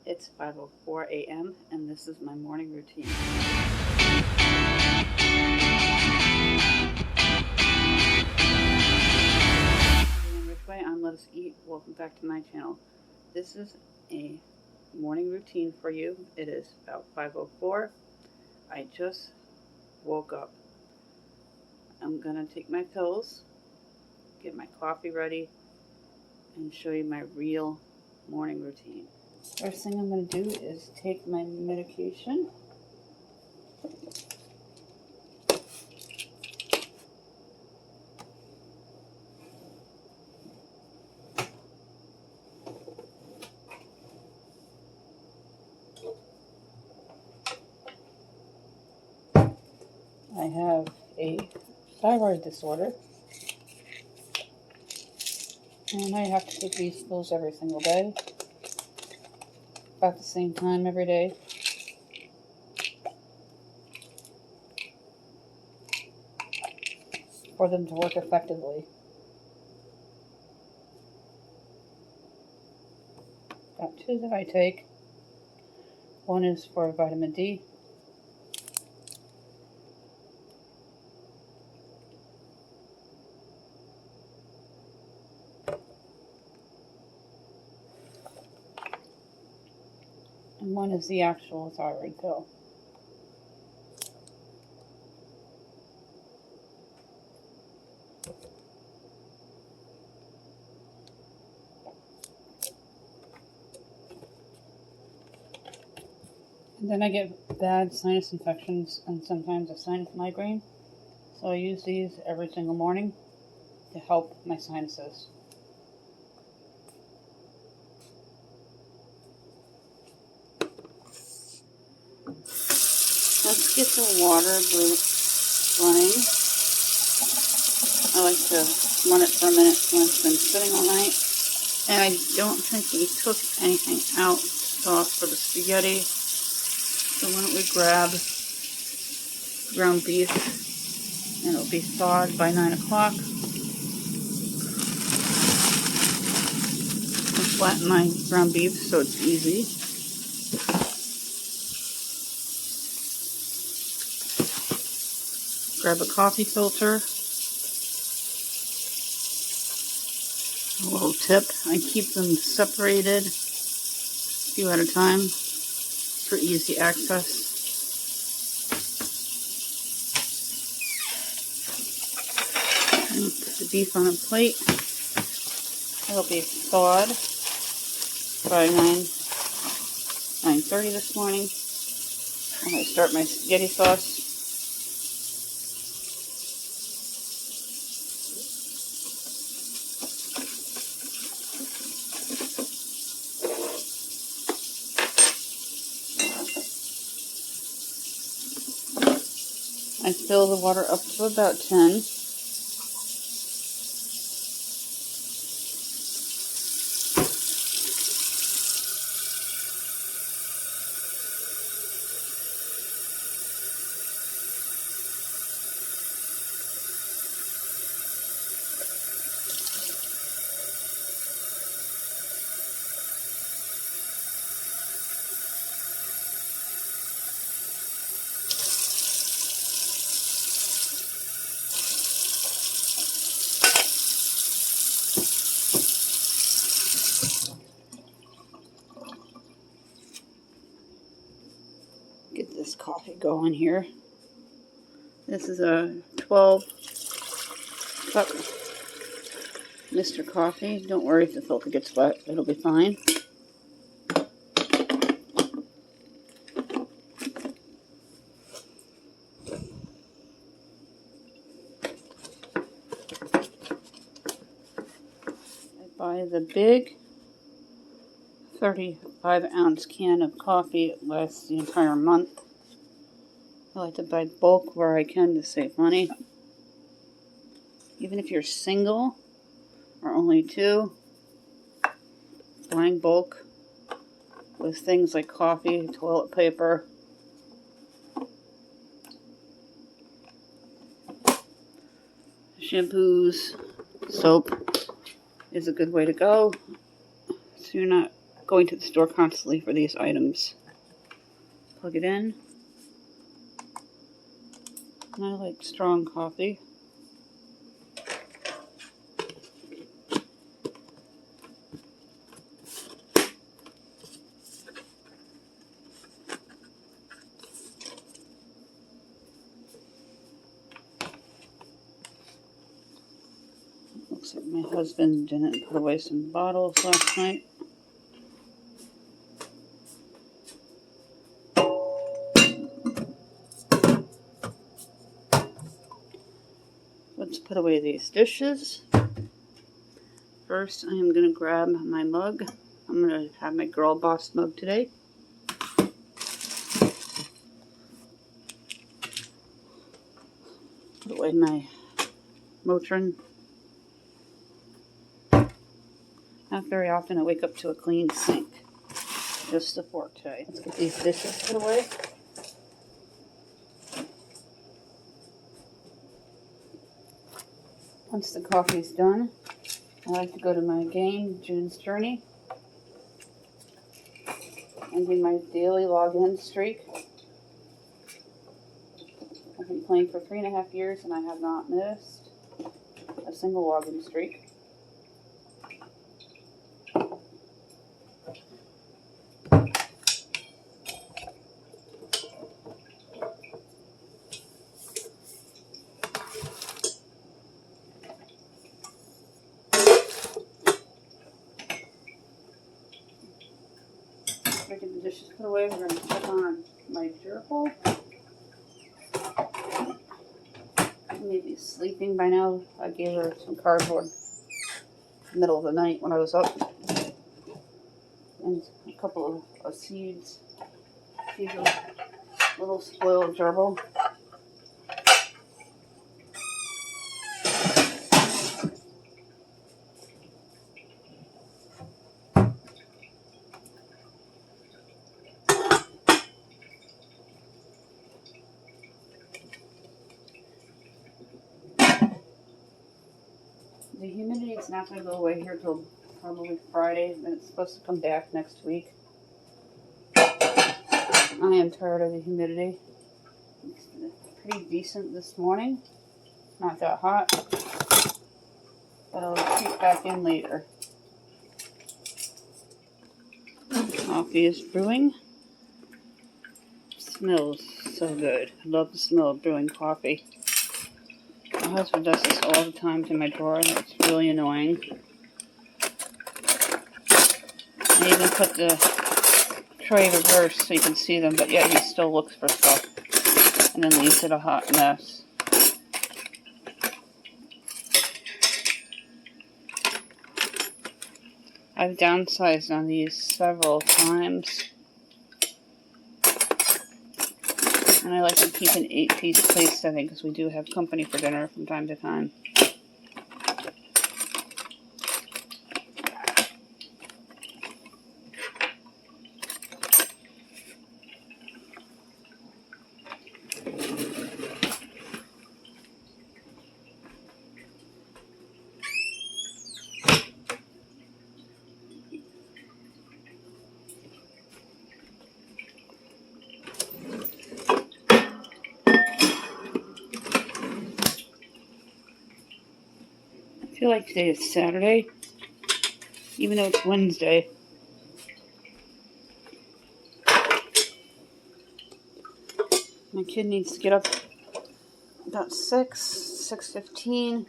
It's 5:04 a.m. and this is my morning routine. And which way I'm Let Us Eat. Welcome back to my channel. This is a morning routine for you. It is about 5:04. I just woke up. I'm gonna take my pills, get my coffee ready, and show you my real morning routine. First thing I'm going to do is take my medication. I have a thyroid disorder, and I have to take these pills every single day, about the same time every day. For them to work effectively. Got two that I take. One is for vitamin D. And one is the actual thyroid pill. And then I get bad sinus infections and sometimes a sinus migraine. So I use these every single morning to help my sinuses. Let's get the water running. I like to run it for a minute when it's been sitting all night. And I don't think we took anything out sauce for the spaghetti. So why don't we grab ground beef, and it'll be thawed by 9 o'clock. I'll flatten my ground beef so it's easy. Grab a coffee filter. A little tip, I keep them separated, a few at a time, for easy access. And put the beef on a plate. It'll be thawed by 9:30 this morning. I'm going to start my spaghetti sauce. I fill the water up to about 10. Get this coffee going here. This is a 12 cup Mr. Coffee. Don't worry if the filter gets wet, it'll be fine. I buy the big 35-ounce can of coffee. It lasts the entire month. I like to buy bulk where I can to save money. Even if you're single or only two, buying bulk with things like coffee, toilet paper, shampoos, soap is a good way to go. So you're not going to the store constantly for these items. Plug it in. And I like strong coffee. Looks like my husband didn't put away some bottles last night. Let's put away these dishes. First, I am going to grab my mug. I'm going to have my Girl Boss mug today. Put away my Motrin. Not very often I wake up to a clean sink. Just the fork today. Let's get these dishes put away. Once the coffee's done, I like to go to my game, June's Journey, and do my daily login streak. I've been playing for 3.5 years and I have not missed a single login streak. Get the dishes put away. We're going to check on my gerbil. Maybe sleeping by now. I gave her some cardboard in the middle of the night when I was up. And a couple of seeds. She's a little spoiled gerbil. The humidity is not going to go away here till probably Friday, and it's supposed to come back next week. I am tired of the humidity. It's pretty decent this morning. Not that hot, but I'll creep back in later. Coffee is brewing. Smells so good. I love the smell of brewing coffee. My husband does this all the time to my drawer, and it's really annoying. I even put the tray reversed so you can see them, but yet he still looks for stuff and then leaves it a hot mess. I've downsized on these several times. And I like to keep an 8-piece plate setting because we do have company for dinner from time to time. I feel like today is Saturday, even though it's Wednesday. My kid needs to get up about 6:15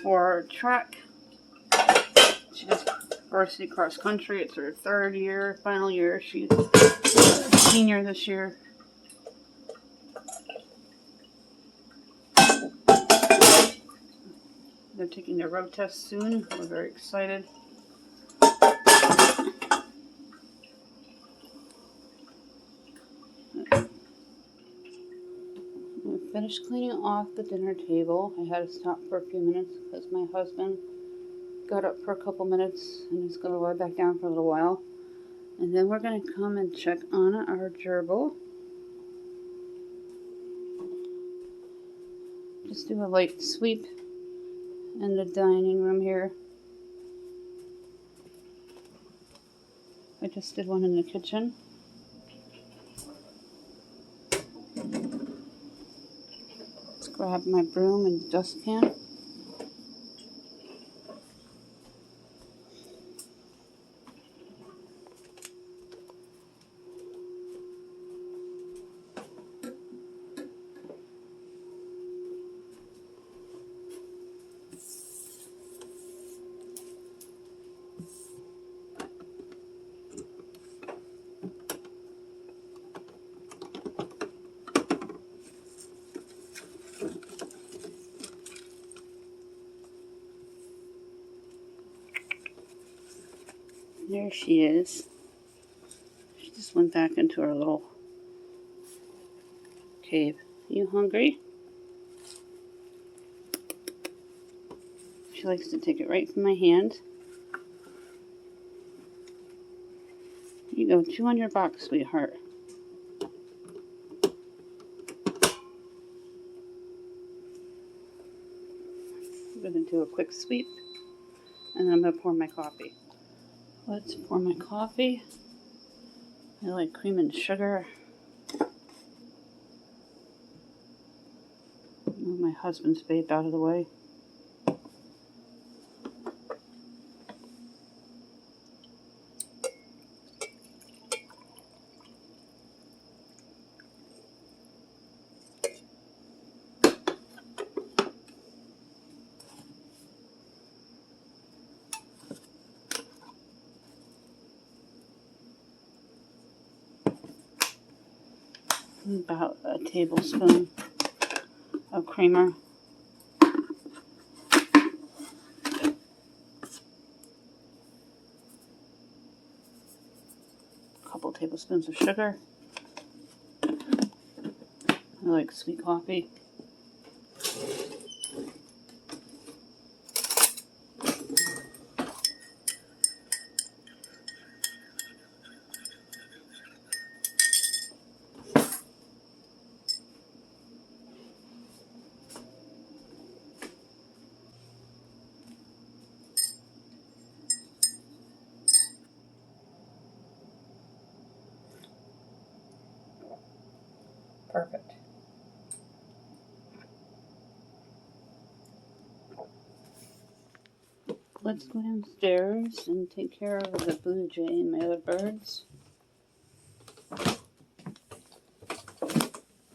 for track. She does varsity cross country. It's her third year, final year. She's a senior this year. They're taking their road test soon. We're very excited. I finished cleaning off the dinner table. I had to stop for a few minutes because my husband got up for a couple minutes and he's going to lie back down for a little while. And then we're going to come and check on our gerbil. Just do a light sweep in the dining room here. I just did one in the kitchen. Let's grab my broom and dustpan. There she is. She just went back into her little cave. You hungry? She likes to take it right from my hand. Here you go, chew on your box, sweetheart. I'm going to do a quick sweep, and then I'm going to pour my coffee. Let's pour my coffee. I like cream and sugar. Move my husband's vape out of the way. About a tablespoon of creamer. A couple tablespoons of sugar. I like sweet coffee. Perfect. Let's go downstairs and take care of the blue jay and my other birds.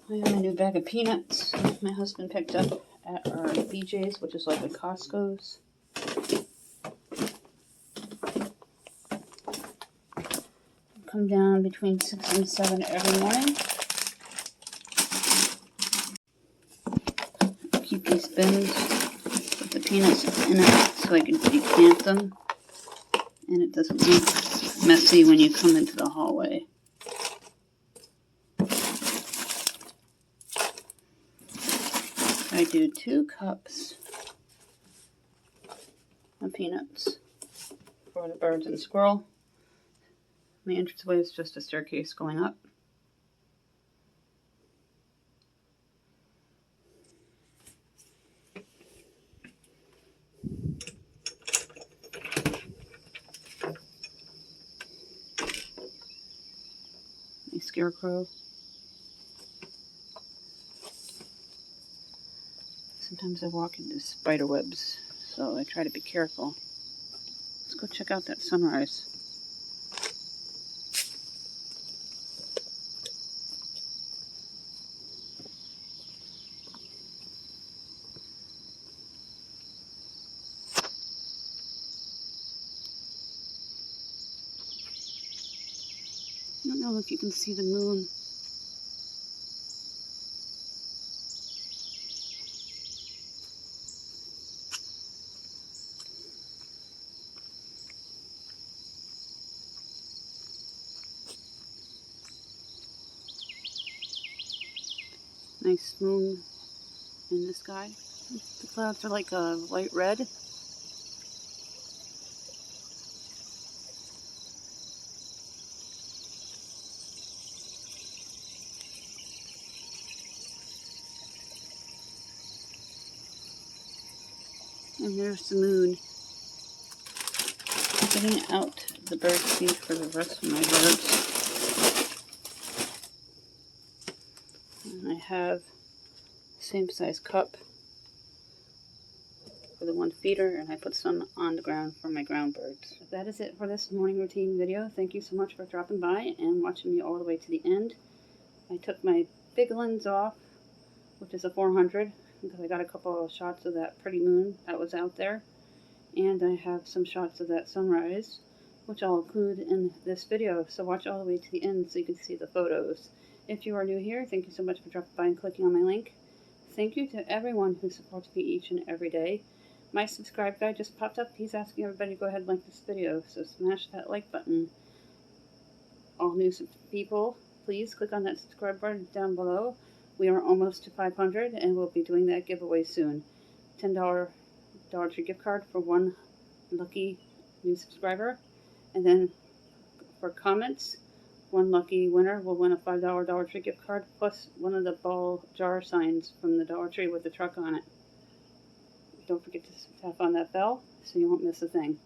I have a new bag of peanuts my husband picked up at our BJ's, which is like a Costco's. Come down between 6 and 7 every morning. Keep these bins with the peanuts in it so I can decant them, and it doesn't look messy when you come into the hallway. I do 2 cups of peanuts for the birds and squirrel. My entranceway is just a staircase going up. My scarecrow. Sometimes I walk into spider webs, so I try to be careful. Let's go check out that sunrise. I don't know if you can see the moon. Nice moon in the sky. The clouds are like a light red. And there's the moon getting out the bird seed for the rest of my birds. And I have the same size cup for the one feeder, and I put some on the ground for my ground birds. That is it for this morning routine video. Thank you so much for dropping by and watching me all the way to the end. I took my big lens off, which is a 400, because I got a couple of shots of that pretty moon that was out there. And I have some shots of that sunrise, which I'll include in this video. So watch all the way to the end so you can see the photos. If you are new here, thank you so much for dropping by and clicking on my link. Thank you to everyone who supports me each and every day. My subscribe guy just popped up. He's asking everybody to go ahead and like this video, so smash that like button. All new people, please click on that subscribe button down below. We are almost to 500, and we'll be doing that giveaway soon. $10 Dollar Tree gift card for one lucky new subscriber. And then for comments, one lucky winner will win a $5 Dollar Tree gift card, plus one of the ball jar signs from the Dollar Tree with the truck on it. Don't forget to tap on that bell so you won't miss a thing.